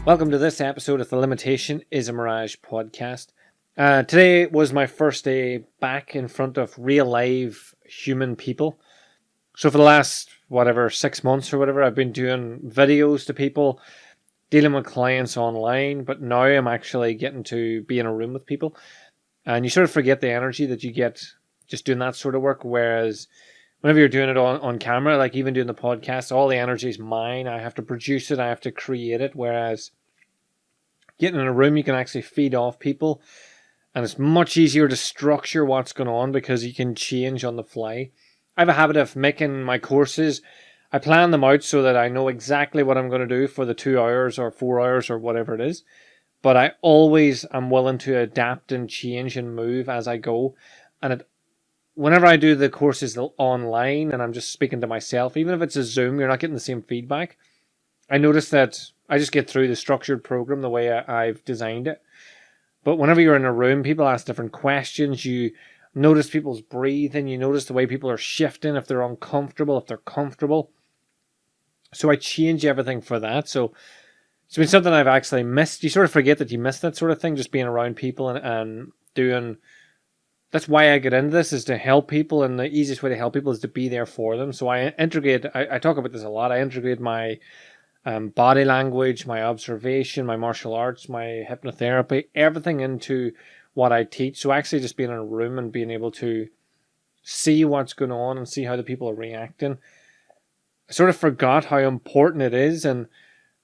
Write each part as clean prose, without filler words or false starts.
Welcome to this episode of the Limitation Is A Mirage podcast. Today was my first day back in front of real live human people. So for the last, 6 months or whatever, I've been doing videos to people, dealing with clients online, but now I'm actually getting to be in a room with people. And you sort of forget the energy that you get just doing that sort of work, whereas whenever you're doing it on camera, like even doing the podcast, all the energy is mine. I have to produce it, I have to create it, whereas getting in a room, you can actually feed off people, and it's much easier to structure what's going on because you can change on the fly. I have a habit of making my courses, I plan them out so that I know exactly what I'm going to do for the 2 hours or 4 hours or whatever it is, but I always am willing to adapt and change and move as I go. And whenever I do the courses online and I'm just speaking to myself, even if it's a Zoom, you're not getting the same feedback. I notice that I just get through the structured program the way I've designed it. But whenever you're in a room, people ask different questions. You notice people's breathing. You notice the way people are shifting, if they're uncomfortable, if they're comfortable. So I change everything for that. So it's been something I've actually missed. You sort of forget that you miss that sort of thing, just being around people and doing. That's why I get into this, is to help people, and the easiest way to help people is to be there for them. So I integrate, I talk about this a lot, I integrate my body language, my observation, my martial arts, my hypnotherapy, everything into what I teach. So actually just being in a room and being able to see what's going on and see how the people are reacting. I sort of forgot how important it is and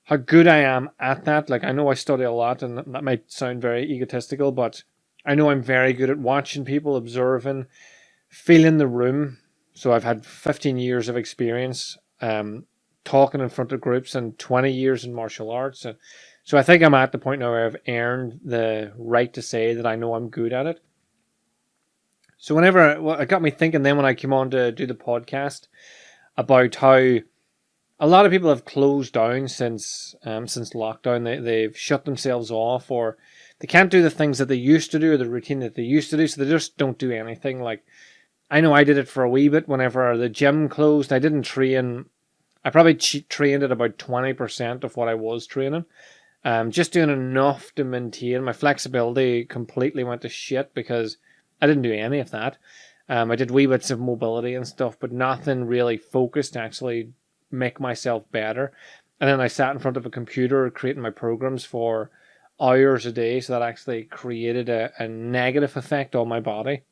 how good I am at that. Like, I know I study a lot, and that might sound very egotistical, but I know I'm very good at watching people, observing, feeling the room. So I've had 15 years of experience talking in front of groups and 20 years in martial arts. So I think I'm at the point now where I've earned the right to say that I know I'm good at it. So it got me thinking then when I came on to do the podcast about how a lot of people have closed down since lockdown. They've shut themselves off, or they can't do the things that they used to do, or the routine that they used to do, so they just don't do anything. Like, I know I did it for a wee bit whenever the gym closed. I didn't train. I probably trained at about 20% of what I was training. Just doing enough to maintain. My flexibility completely went to shit because I didn't do any of that. I did wee bits of mobility and stuff, but nothing really focused to actually make myself better. And then I sat in front of a computer creating my programs for hours a day, so that actually created a negative effect on my body.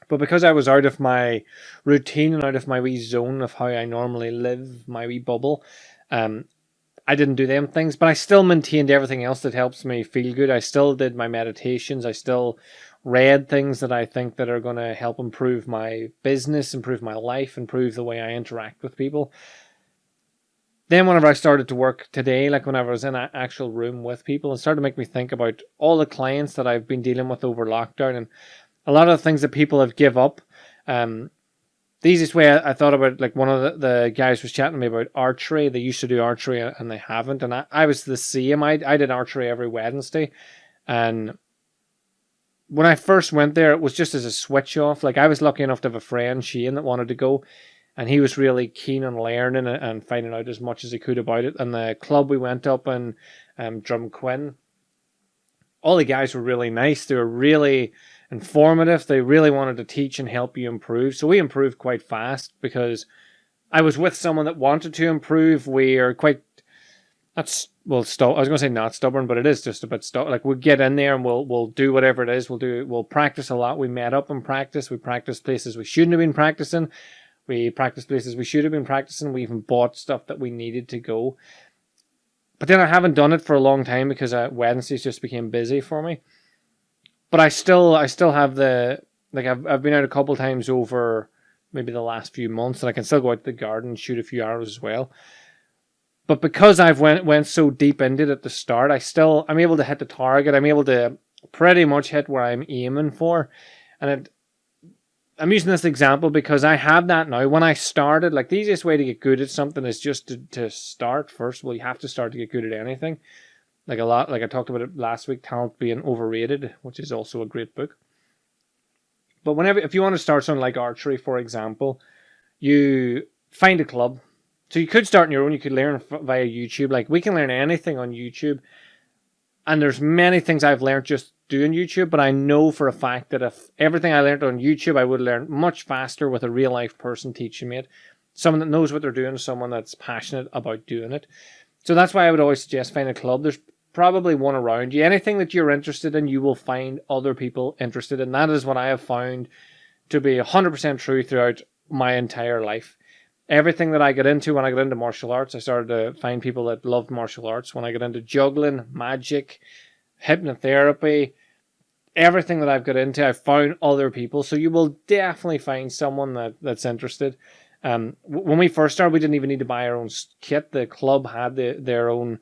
But because I was out of my routine and out of my wee zone of how I normally live, my wee bubble, I didn't do them things, but I still maintained everything else that helps me feel good. I still did my meditations. I still read things that I think that are going to help improve my business, improve my life, improve the way I interact with people. Then whenever I started to work today, like whenever I was in an actual room with people, it started to make me think about all the clients that I've been dealing with over lockdown, and a lot of the things that people have give up. The easiest way I thought about, like, one of the guys was chatting to me about archery. They used to do archery and they haven't. And I was the same. I did archery every Wednesday. And when I first went there, it was just as a switch off. Like, I was lucky enough to have a friend, Shane, that wanted to go. And he was really keen on learning and finding out as much as he could about it. And the club we went up in, Drumquin, all the guys were really nice. They were really informative. They really wanted to teach and help you improve. So we improved quite fast because I was with someone that wanted to improve. We are quite, I was going to say not stubborn, but it is just a bit stubborn. Like, we'll get in there and we'll do whatever it is. We'll practice a lot. We met up and practiced. We practiced places we shouldn't have been practicing. We practiced places we should have been practicing. We even bought stuff that we needed to go. But then I haven't done it for a long time because Wednesdays just became busy for me. But I still have I've been out a couple times over maybe the last few months, and I can still go out to the garden and shoot a few arrows as well. But because I've went so deep into it at the start, I'm able to hit the target. I'm able to pretty much hit where I'm aiming for. And I'm using this example because I have that now. When I started, like, the easiest way to get good at something is just to start first. Well, you have to start to get good at anything. Like I talked about it last week, Talent Being Overrated, which is also a great book. But if you want to start something like archery, for example, you find a club. So you could start on your own. You could learn via YouTube. Like, we can learn anything on YouTube. And there's many things I've learned just doing YouTube. But I know for a fact that if everything I learned on YouTube, I would learn much faster with a real life person teaching me it. Someone that knows what they're doing. Someone that's passionate about doing it. So that's why I would always suggest find a club. There's probably one around you. Anything that you're interested in, you will find other people interested in. That is what I have found to be 100% true throughout my entire life. Everything that I got into when I got into martial arts, I started to find people that loved martial arts. When I got into juggling, magic, hypnotherapy, everything that I've got into, I've found other people. So you will definitely find someone that's interested. When we first started, we didn't even need to buy our own kit. The club had their own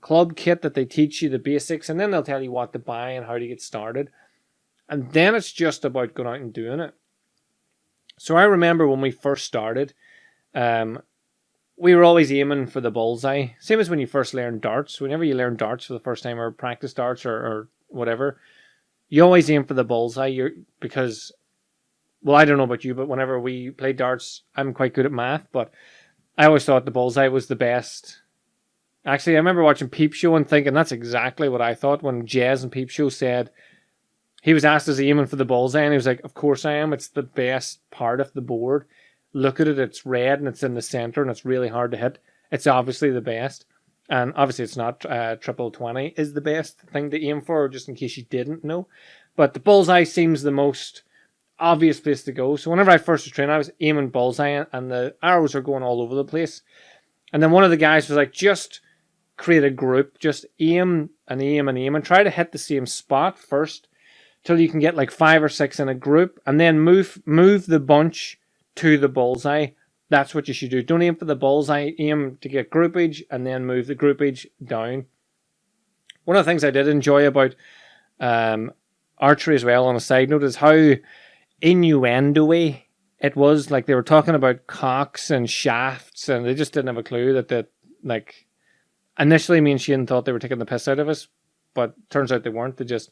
club kit that they teach you the basics, and then they'll tell you what to buy and how to get started. And then it's just about going out and doing it. So I remember when we first started, we were always aiming for the bullseye. Same as when you first learn darts. Whenever you learn darts for the first time or practice darts or whatever, you always aim for the bullseye. Because, well, I don't know about you, but whenever we play darts, I'm quite good at math, but I always thought the bullseye was the best. Actually, I remember watching Peep Show and thinking that's exactly what I thought when Jez and Peep Show said he was asked, is he aiming for the bullseye? And he was like, of course I am. It's the best part of the board. Look at it. It's red and it's in the center and it's really hard to hit. It's obviously the best. And obviously it's not triple 20 is the best thing to aim for, just in case you didn't know. But the bullseye seems the most obvious place to go. So whenever I first was training, I was aiming bullseye and the arrows are going all over the place. And then one of the guys was like, just create a group. Just aim and aim and aim and try to hit the same spot first till you can get like 5 or 6 in a group. And then move the bunch to the bullseye. That's what you should do. Don't aim for the bullseye. Aim to get groupage and then move the groupage down. One of the things I did enjoy about archery as well, on a side note, is how innuendo-y it was. Like, they were talking about cocks and shafts and they just didn't have a clue that like, initially me and Shane thought they were taking the piss out of us, but turns out they weren't. They just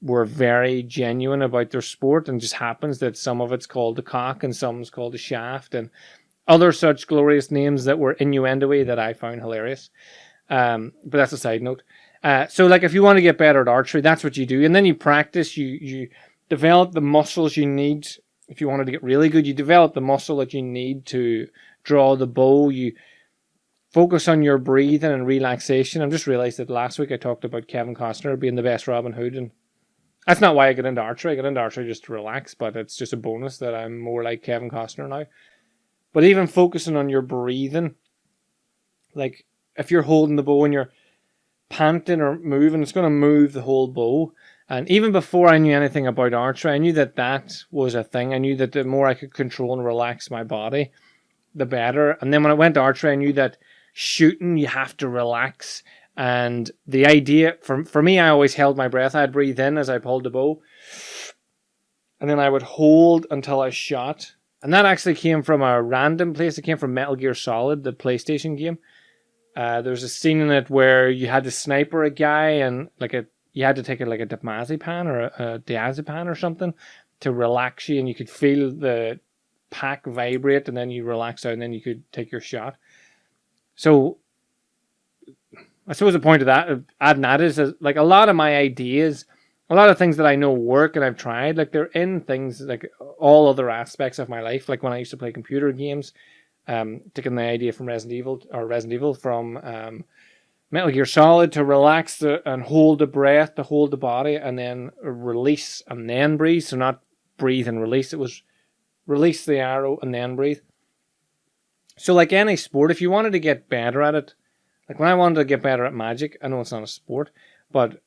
were very genuine about their sport, and just happens that some of it's called a cock and some's called a shaft and other such glorious names that were innuendo-y that I found hilarious. But that's a side note. So like, if you want to get better at archery, that's what you do. And then you practice, you develop the muscles you need. If you wanted to get really good, you develop the muscle that you need to draw the bow. You focus on your breathing and relaxation. I just realized that last week I talked about Kevin Costner being the best Robin Hood, and that's not why I got into archery. I got into archery just to relax, but it's just a bonus that I'm more like Kevin Costner now. But even focusing on your breathing, like if you're holding the bow and you're panting or moving, it's going to move the whole bow. And even before I knew anything about archery, I knew that was a thing. I knew that the more I could control and relax my body, the better. And then when I went to archery, I knew that shooting, you have to relax. And the idea, for me, I always held my breath. I'd breathe in as I pulled the bow. And then I would hold until I shot. And that actually came from a random place. It came from Metal Gear Solid, the PlayStation game. There's a scene in it where you had to sniper a guy, and you had to take it like a diazepam or a diazepam or something to relax you, and you could feel the pack vibrate, and then you relax out, and then you could take your shot. So I suppose the point of adding that is like a lot of my ideas, a lot of things that I know work and I've tried, like they're in things like all other aspects of my life. Like when I used to play computer games, taking the idea from Resident Evil from Metal Gear Solid to relax and hold the breath, to hold the body, and then release and then breathe. So not breathe and release. It was release the arrow and then breathe. So like any sport, if you wanted to get better at it, like when I wanted to get better at magic, I know it's not a sport, but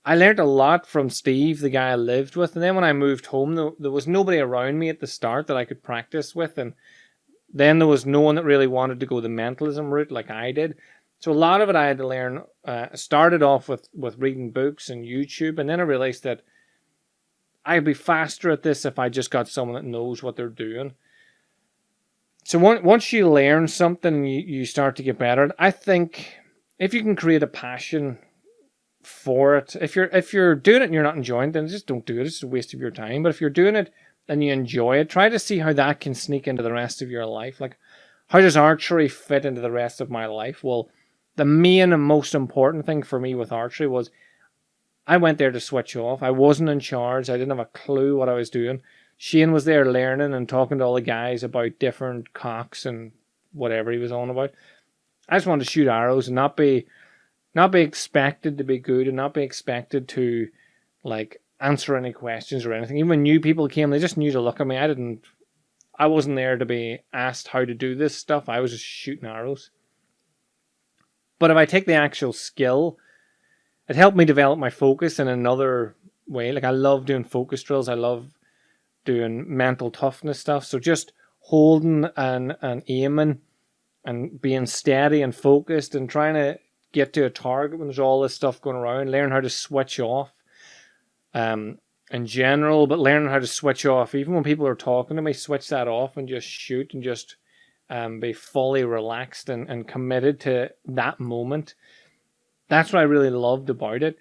I learned a lot from Steve, the guy I lived with. And then when I moved home, there was nobody around me at the start that I could practice with. And then there was no one that really wanted to go the mentalism route like I did. So a lot of it I had to learn. I started off with reading books and YouTube. And then I realized that I'd be faster at this if I just got someone that knows what they're doing. So once you learn something, you start to get better. I think if you can create a passion for it, if you're doing it and you're not enjoying it, then just don't do it. It's a waste of your time. But if you're doing it and you enjoy it, try to see how that can sneak into the rest of your life. Like, how does archery fit into the rest of my life? Well, the main and most important thing for me with archery was I went there to switch off. I wasn't in charge. I didn't have a clue what I was doing. Shane was there learning and talking to all the guys about different cocks and whatever he was on about. I just wanted to shoot arrows and not be expected to be good and not be expected to like answer any questions or anything. Even when new people came, they just knew to look at me. I wasn't there to be asked how to do this stuff. I was just shooting arrows. But if I take the actual skill, it helped me develop my focus in another way. Like, I love doing focus drills. I love doing mental toughness stuff. So just holding and aiming and being steady and focused and trying to get to a target when there's all this stuff going around. Learn how to switch off in general, but learning how to switch off. Even when people are talking to me, switch that off and just shoot and just be fully relaxed and committed to that moment. That's what I really loved about it.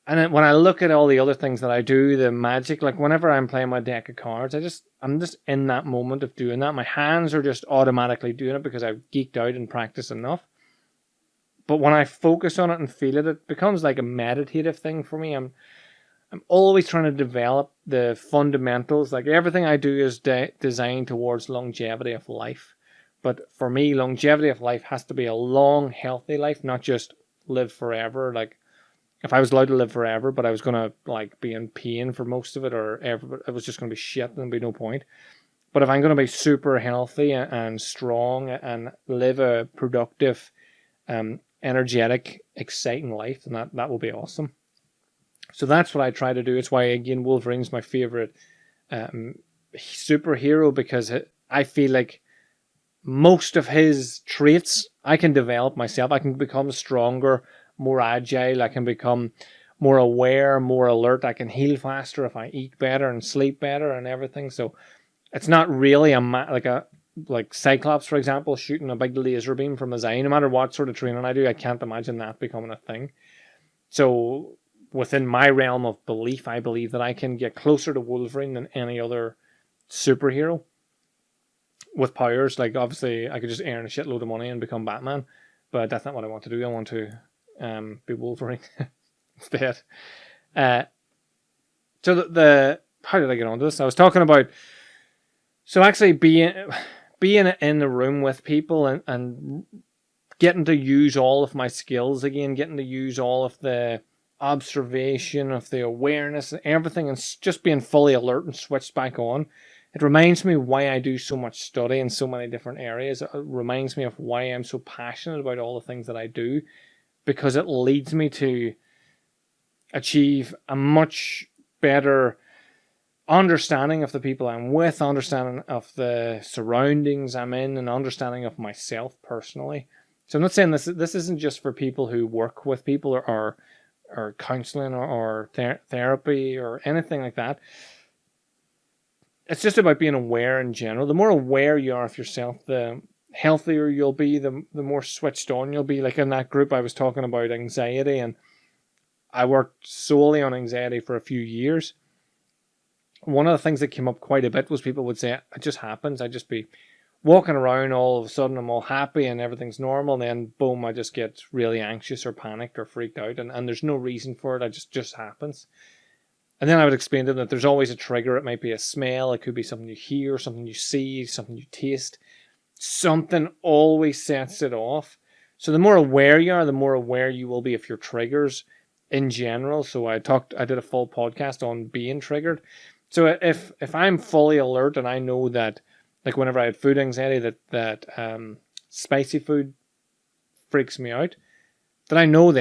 And then when I look at all the other things that I do, the magic, like whenever I'm playing my deck of cards, I'm just in that moment of doing that. My hands are just automatically doing it because I've geeked out and practiced enough. But when I focus on it and feel it, it becomes like a meditative thing for me. I'm always trying to develop the fundamentals. Like, everything I do is designed towards longevity of life. But for me, longevity of life has to be a long, healthy life, not just live forever. Like, if I was allowed to live forever, but I was going to like be in pain for most of it, or it was just going to be shit, then there'd be no point. But if I'm going to be super healthy and strong and live a productive, energetic, exciting life, then that will be awesome. So that's what I try to do. It's why, again, Wolverine's my favorite superhero, because I feel like most of his traits I can develop myself. I can become stronger, more agile. I can become more aware, more alert. I can heal faster if I eat better and sleep better and everything. So it's not really like Cyclops, for example, shooting a big laser beam from his eye. No matter what sort of training I do, I can't imagine that becoming a thing. So within my realm of belief, I believe that I can get closer to Wolverine than any other superhero with powers. Like, obviously, I could just earn a shitload of money and become Batman, but that's not what I want to do. I want to be Wolverine instead. So the how did I get onto this? I was talking about, so actually being in the room with people and getting to use all of my skills again, getting to use all of the observation, of the awareness and everything, and just being fully alert and switched back on. It reminds me why I do so much study in so many different areas. It reminds me of why I'm so passionate about all the things that I do, because it leads me to achieve a much better understanding of the people I'm with, understanding of the surroundings I'm in, and understanding of myself personally. So I'm not saying this isn't just for people who work with people or counseling or therapy or anything like that. It's just about being aware in general. The more aware you are of yourself, the healthier you'll be, the more switched on you'll be. Like in that group, I was talking about anxiety, and I worked solely on anxiety for a few years. One of the things that came up quite a bit was people would say, it just happens. I'd just be walking around, all of a sudden I'm all happy and everything's normal, and then boom, I just get really anxious or panicked or freaked out, and there's no reason for it. It just happens. And then I would explain to them that there's always a trigger. It might be a smell, it could be something you hear, something you see, something you taste. Something always sets it off. So the more aware you are, the more aware you will be of your triggers in general. So I did a full podcast on being triggered. So if I'm fully alert and I know that, like whenever I had food anxiety, that spicy food freaks me out, then I know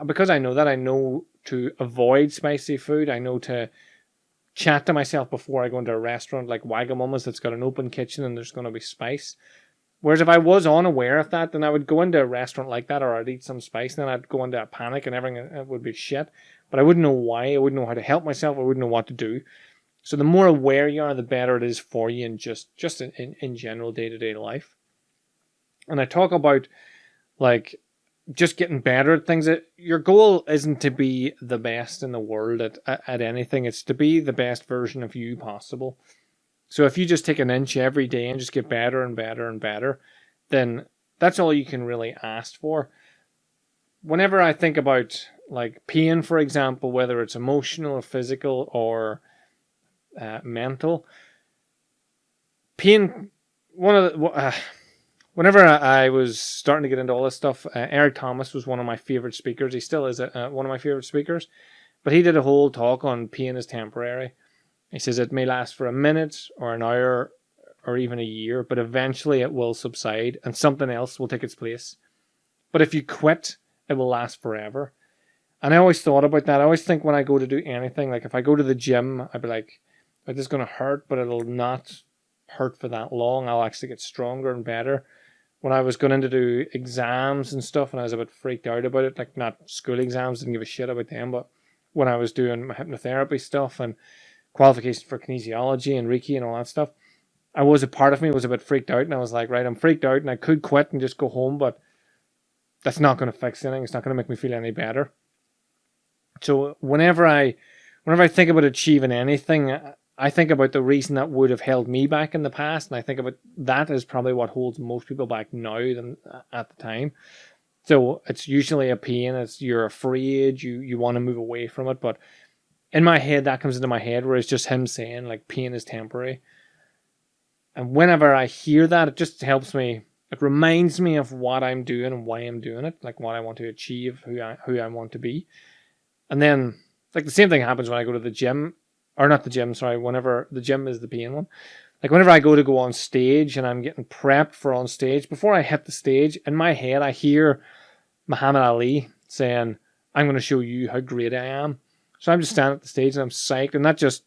because I know that, I know to avoid spicy food. I know to chat to myself before I go into a restaurant like Wagamama's that's got an open kitchen and there's going to be spice. Whereas if I was unaware of that, then I would go into a restaurant like that, or I'd eat some spice, and then I'd go into a panic and everything, it would be shit. But I wouldn't know why. I wouldn't know how to help myself. I wouldn't know what to do. So the more aware you are, the better it is for you in just in general day-to-day life. And I talk about like just getting better at things. Your goal isn't to be the best in the world at anything. It's to be the best version of you possible. So if you just take an inch every day and just get better and better and better, then that's all you can really ask for. Whenever I think about like pain, for example, whether it's emotional or physical or mental, pain, whenever I was starting to get into all this stuff, Eric Thomas was one of my favorite speakers. He still is one of my favorite speakers. But he did a whole talk on pain is temporary. He says it may last for a minute or an hour or even a year, but eventually it will subside and something else will take its place. But if you quit, it will last forever. And I always thought about that. I always think when I go to do anything, like if I go to the gym, I'd be like, this is going to hurt, but it'll not hurt for that long. I'll actually get stronger and better. When I was going in to do exams and stuff, and I was a bit freaked out about it, like not school exams, didn't give a shit about them, but when I was doing my hypnotherapy stuff and qualification for kinesiology and Reiki and all that stuff, a part of me was a bit freaked out, and I was like, right, I'm freaked out and I could quit and just go home, but that's not going to fix anything. It's not going to make me feel any better. So whenever I think about achieving anything, I think about the reason that would have held me back in the past, and I think about that is probably what holds most people back now than at the time. So it's usually a pain. You're afraid. You want to move away from it, but in my head, that comes into my head where it's just him saying like pain is temporary. And whenever I hear that, it just helps me. It reminds me of what I'm doing and why I'm doing it, like what I want to achieve, who I want to be. And then, like the same thing happens when I go to the gym, or not the gym, sorry, whenever the gym is the pain one. Like whenever I go on stage and I'm getting prepped for on stage, before I hit the stage, in my head I hear Muhammad Ali saying, I'm going to show you how great I am. So I'm just standing at the stage and I'm psyched, and that just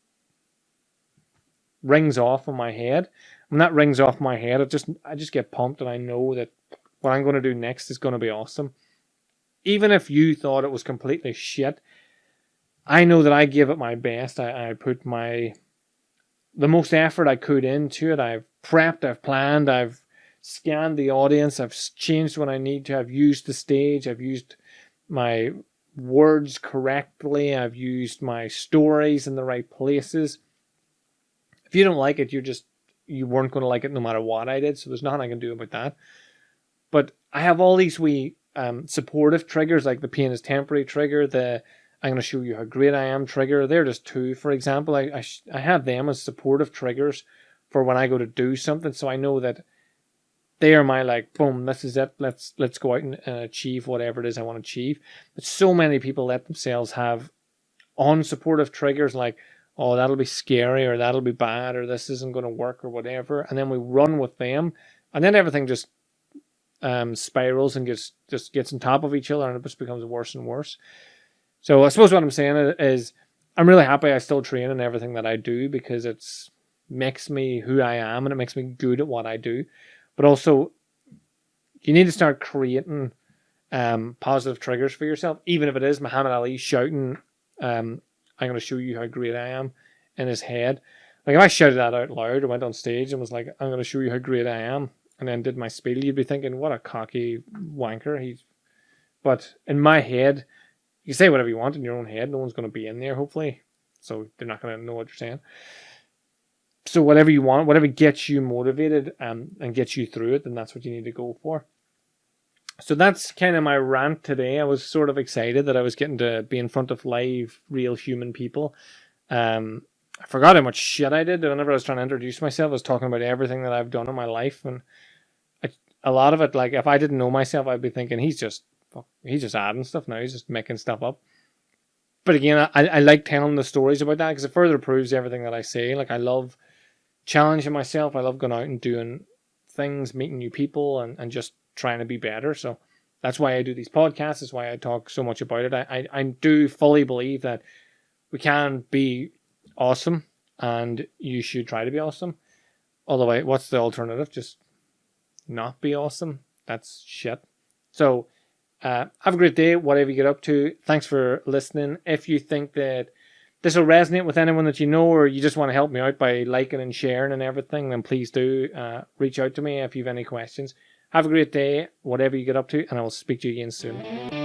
rings off in my head. When that rings off my head, I just get pumped, and I know that what I'm going to do next is going to be awesome. Even if you thought it was completely shit, I know that I gave it my best. I put the most effort I could into it. I've prepped, I've planned, I've scanned the audience, I've changed when I need to, I've used the stage, I've used my words correctly, I've used my stories in the right places. If you don't like it, you weren't going to like it no matter what I did, so there's nothing I can do about that. But I have all these wee supportive triggers, like the pain is temporary trigger, the I'm going to show you how great I am trigger. They're just two, for example. I have them as supportive triggers for when I go to do something, so I know that they are my like, boom, this is it. Let's go out and achieve whatever it is I want to achieve. But so many people let themselves have unsupportive triggers like, oh, that'll be scary, or that'll be bad, or this isn't going to work, or whatever. And then we run with them, and then everything just spirals and just gets on top of each other, and it just becomes worse and worse. So I suppose what I'm saying is I'm really happy I still train in everything that I do, because it makes me who I am and it makes me good at what I do. But also, you need to start creating positive triggers for yourself, even if it is Muhammad Ali shouting, I'm going to show you how great I am in his head. Like if I shouted that out loud or went on stage and was like, I'm going to show you how great I am, and then did my spiel, you'd be thinking, what a cocky wanker. But in my head, you can say whatever you want in your own head. No one's going to be in there, hopefully. So they're not going to know what you're saying. So whatever you want, whatever gets you motivated and gets you through it, then that's what you need to go for. So that's kind of my rant today. I was sort of excited that I was getting to be in front of live, real human people. I forgot how much shit I did. Whenever I was trying to introduce myself, I was talking about everything that I've done in my life. And a lot of it, like if I didn't know myself, I'd be thinking, he's just adding stuff now. He's just making stuff up. But again, I like telling the stories about that, because it further proves everything that I say. Like I love challenging myself. I love going out and doing things, meeting new people, and just trying to be better. So that's why I do these podcasts. That's why I talk so much about it. I do fully believe that we can be awesome, and you should try to be awesome. Although, what's the alternative? Just not be awesome? That's shit. So have a great day, whatever you get up to. Thanks for listening. If you think that this will resonate with anyone that you know, or you just want to help me out by liking and sharing and everything, then please do reach out to me if you have any questions. Have a great day, whatever you get up to, and I will speak to you again soon.